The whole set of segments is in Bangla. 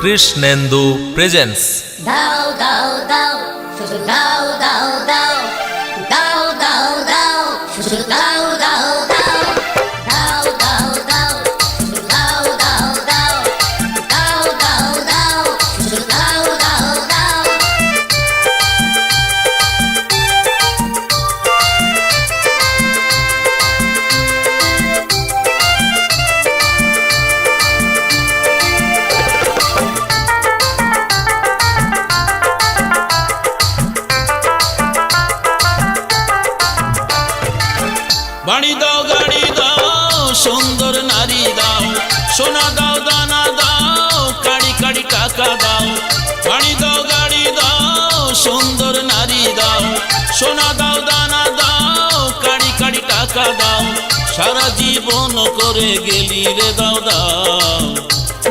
কৃষ্ণেন্দু প্রেজেন্টস। দাও দাও দাও শুধু দাও দাও দাও দাও দাও দাও শুধু দাও দাও দাও দাও দাও দাও শুধু দাও দাও দাও দাও দাও দাও শুধু দাও দাও দাও। বাড়ি দাও গাড়ি দাও সুন্দর নারী দাও, সোনা দাও দানা দাও কাড়ি কাড়ি টাকা দাও। বাড়ি দাও গাড়ি দাও সুন্দর নারী দাও, সোনা দাও দানা দাও কাড়ি কাড়ি টাকা দাও। সারা জীবন করে গেলি রে দাও দাও,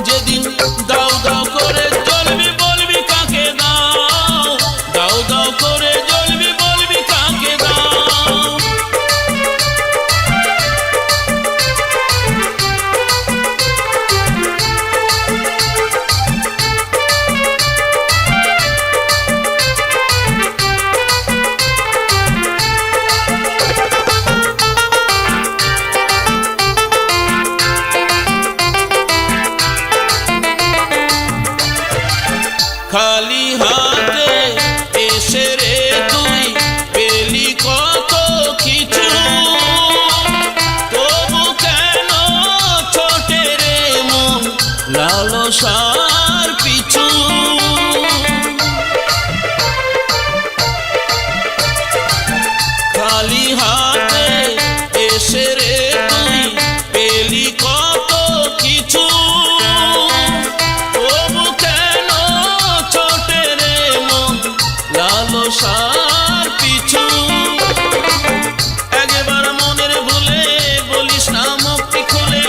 যেদিন দাও দাও করে চলবি বলবি কাকে দাও, দাও দাও করে চলবি বলবি কাকে দাও। খালি হাতে এসে রে তুই পেলি কত কিছু, তবু কেন ছোটে রে মন লালসার পিছু। খালি হাতে এসে রে তুই পেলি কত কিছু, লালসার পিছু। একবার মনের ভুলে বলিস না মুক্তি খুলে,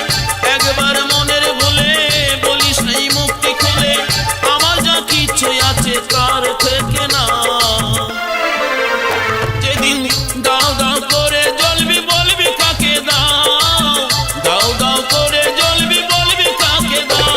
একবার মনের ভুলে বলিস না মুক্তি খুলে, আমার যা কিছু আছে তার থেকে না। যেদিন দাও দাও করে জ্বলবি বলবি কাকে দাও, দাও দাও করে জ্বলবি বলবি কাকে দাও।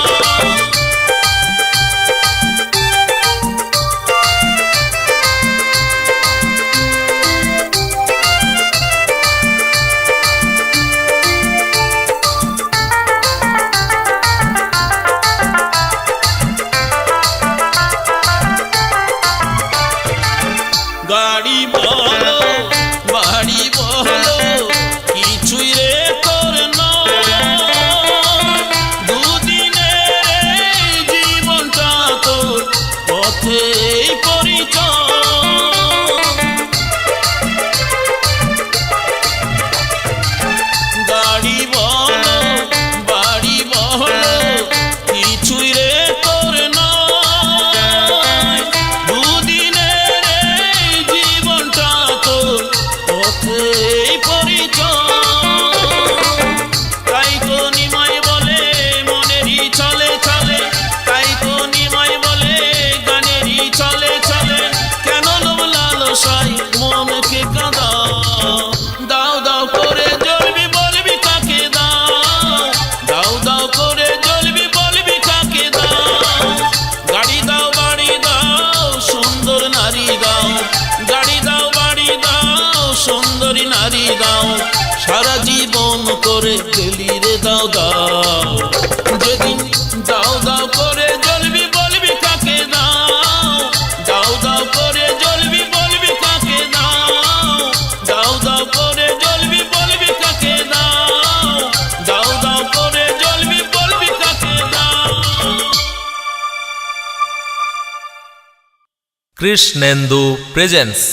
গাড়ি বলো বাড়ি বলো কিছুই রে তোর নয়, দুদিনের জীবনটা তোর পথেই পরিচয়। গাড়ি বলো বাড়ি বলো কিছুই রে তোর নয়, এই পরিচয়। তাই তো নিমাই বলে মনেরই চলে চলে, তাই তো নিমাই বলে গানেরই চলে চলে, কেন লোভ লালসাই মনকে কাঁদাও। দাও দাও করে জ্বলবি বলবি কাকে দাও, দাও দাও করে জ্বলবি বলবি কাকে দাও। গাড়ি দাও বাড়ি দাও সুন্দর নারী দাও, গাড়ি দাও বাড়ি দাও সুন্দরী নারী দাও। সারা জীবন করে গেলি রে দাও দাও, যেদিন দাও দাও করে জ্বলবি বলবি কাকে দাও, দাও দাও করে জ্বলবি বলবি কাকে দাও, দাও দাও করে জ্বলবি বলবি কাকে দাও, দাও দাও করে জ্বলবি বলবি কাকে দাও। কৃষ্ণেন্দু প্রেজেন্টস।